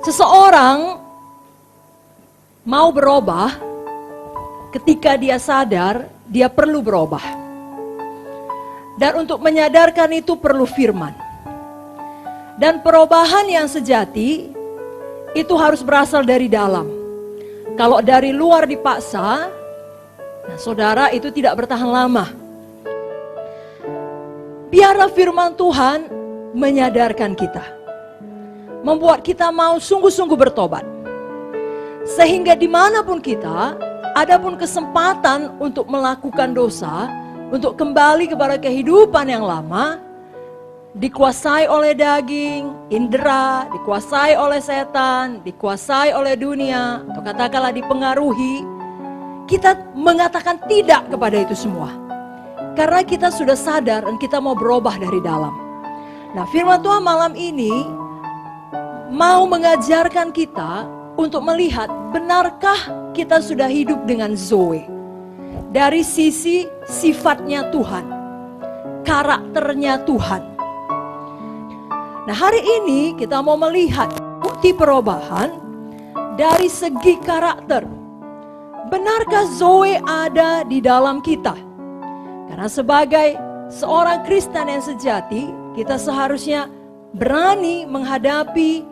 Seseorang mau berubah ketika dia sadar dia perlu berubah. Dan untuk menyadarkan itu perlu firman. Dan perubahan yang sejati itu harus berasal dari dalam. Kalau dari luar dipaksa, nah saudara, itu tidak bertahan lama. Biarlah firman Tuhan menyadarkan kita, membuat kita mau sungguh-sungguh bertobat. Sehingga dimanapun kita, adapun kesempatan untuk melakukan dosa, untuk kembali kepada kehidupan yang lama, dikuasai oleh daging, indera, dikuasai oleh setan, dikuasai oleh dunia, atau katakanlah dipengaruhi, kita mengatakan tidak kepada itu semua. Karena kita sudah sadar dan kita mau berubah dari dalam. Nah, firman Tuhan malam ini mau mengajarkan kita untuk melihat benarkah kita sudah hidup dengan Zoe. Dari sisi sifatnya Tuhan, karakternya Tuhan. Nah, hari ini kita mau melihat bukti perubahan dari segi karakter. Benarkah Zoe ada di dalam kita? Karena sebagai seorang Kristen yang sejati, kita seharusnya berani menghadapi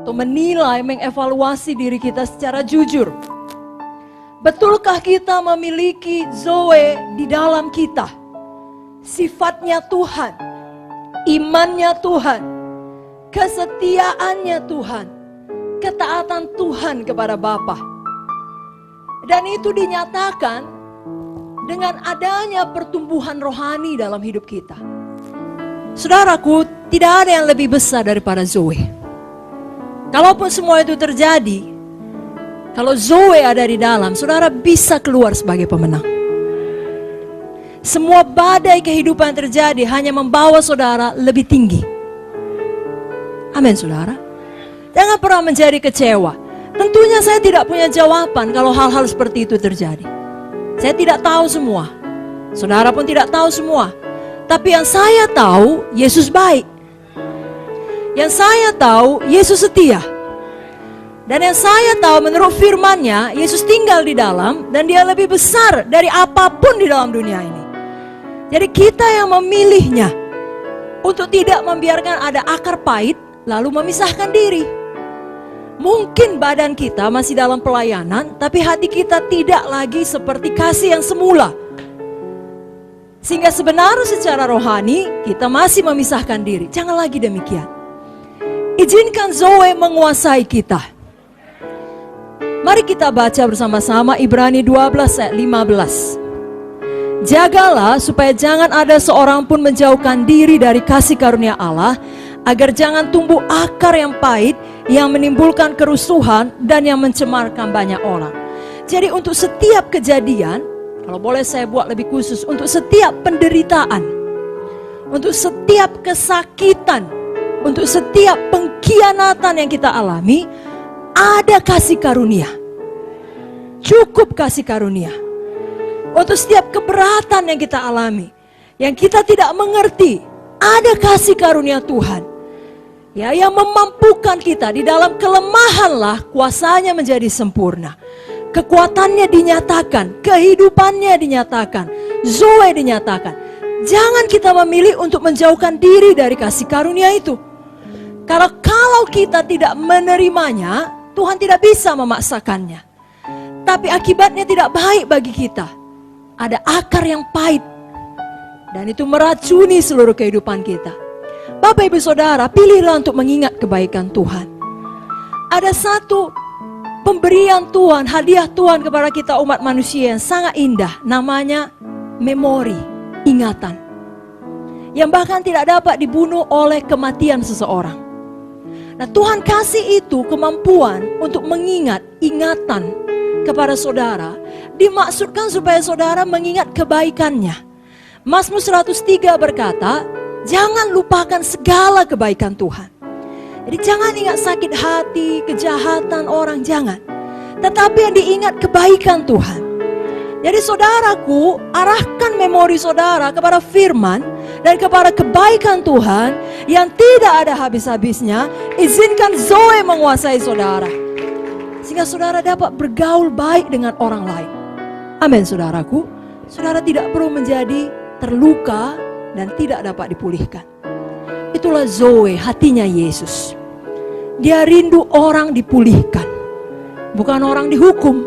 atau menilai, mengevaluasi diri kita secara jujur. Betulkah kita memiliki Zoe di dalam kita? Sifatnya Tuhan, imannya Tuhan, kesetiaannya Tuhan, ketaatan Tuhan kepada Bapa. Dan itu dinyatakan dengan adanya pertumbuhan rohani dalam hidup kita. Saudaraku, tidak ada yang lebih besar daripada Zoe. Kalaupun semua itu terjadi, kalau Zoe ada di dalam, saudara bisa keluar sebagai pemenang. Semua badai kehidupan yang terjadi hanya membawa saudara lebih tinggi. Amin, saudara. Jangan pernah menjadi kecewa. Tentunya saya tidak punya jawaban kalau hal-hal seperti itu terjadi. Saya tidak tahu semua. Saudara pun tidak tahu semua. Tapi yang saya tahu, Yesus baik. Yang saya tahu, Yesus setia. Dan yang saya tahu menurut firman-Nya, Yesus tinggal di dalam dan Dia lebih besar dari apapun di dalam dunia ini. Jadi kita yang memilihnya untuk tidak membiarkan ada akar pahit lalu memisahkan diri. Mungkin badan kita masih dalam pelayanan, tapi hati kita tidak lagi seperti kasih yang semula. Sehingga sebenarnya secara rohani kita masih memisahkan diri. Jangan lagi demikian. Izinkan Zoe menguasai kita. Mari kita baca bersama-sama Ibrani 12 ayat 15. Jagalah supaya jangan ada seorang pun menjauhkan diri dari kasih karunia Allah, agar jangan tumbuh akar yang pahit yang menimbulkan kerusuhan dan yang mencemarkan banyak orang. Jadi untuk setiap kejadian, kalau boleh saya buat lebih khusus, untuk setiap penderitaan, untuk setiap kesakitan, untuk setiap pengkhianatan yang kita alami, ada kasih karunia. Cukup kasih karunia. Untuk setiap keberatan yang kita alami, yang kita tidak mengerti, ada kasih karunia Tuhan. Ya, yang memampukan kita di dalam kelemahanlah kuasanya menjadi sempurna. Kekuatannya dinyatakan, kehidupannya dinyatakan, Zoe dinyatakan. Jangan kita memilih untuk menjauhkan diri dari kasih karunia itu. Karena kalau kita tidak menerimanya, Tuhan tidak bisa memaksakannya. Tapi akibatnya tidak baik bagi kita. Ada akar yang pahit. Dan itu meracuni seluruh kehidupan kita. Bapak ibu saudara, pilihlah untuk mengingat kebaikan Tuhan. Ada satu pemberian Tuhan, hadiah Tuhan kepada kita umat manusia yang sangat indah. Namanya memori, ingatan. Yang bahkan tidak dapat dibunuh oleh kematian seseorang. Nah, Tuhan kasih itu kemampuan untuk mengingat, ingatan kepada saudara. Dimaksudkan supaya saudara mengingat kebaikannya. Mazmur 103 berkata, jangan lupakan segala kebaikan Tuhan. Jadi jangan ingat sakit hati, kejahatan orang, jangan. Tetapi yang diingat kebaikan Tuhan. Jadi saudaraku, arahkan memori saudara kepada firman dan kepada kebaikan Tuhan yang tidak ada habis-habisnya. Izinkan Zoe menguasai saudara, sehingga saudara dapat bergaul baik dengan orang lain. Amin saudaraku. Saudara tidak perlu menjadi terluka dan tidak dapat dipulihkan. Itulah Zoe, hatinya Yesus. Dia rindu orang dipulihkan, bukan orang dihukum.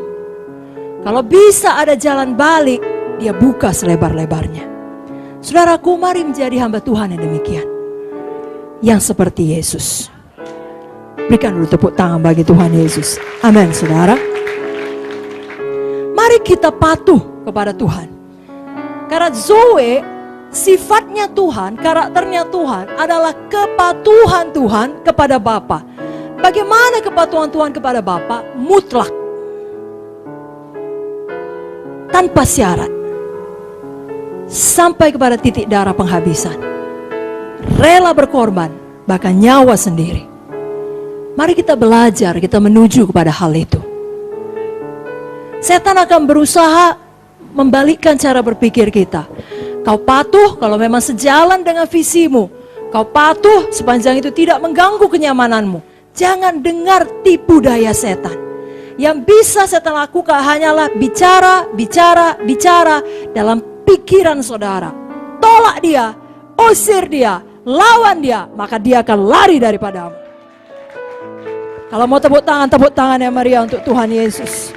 Kalau bisa ada jalan balik, dia buka selebar-lebarnya. Saudaraku, mari menjadi hamba Tuhan yang demikian, yang seperti Yesus. Berikan dulu tepuk tangan bagi Tuhan Yesus. Amin saudara. Mari kita patuh kepada Tuhan. Karena Zoe, sifatnya Tuhan, karakternya Tuhan adalah kepatuhan Tuhan kepada Bapa. Bagaimana kepatuhan Tuhan kepada Bapa? Mutlak, tanpa syarat, sampai kepada titik darah penghabisan. Rela berkorban, bahkan nyawa sendiri. Mari kita belajar, kita menuju kepada hal itu. Setan akan berusaha membalikkan cara berpikir kita. Kau patuh kalau memang sejalan dengan visimu. Kau patuh sepanjang itu tidak mengganggu kenyamananmu. Jangan dengar tipu daya setan. Yang bisa setan lakukan hanyalah bicara dalam pikiran saudara. Tolak dia, usir dia, lawan dia, maka dia akan lari daripadamu. Kalau mau tepuk tangan yang meriah untuk Tuhan Yesus.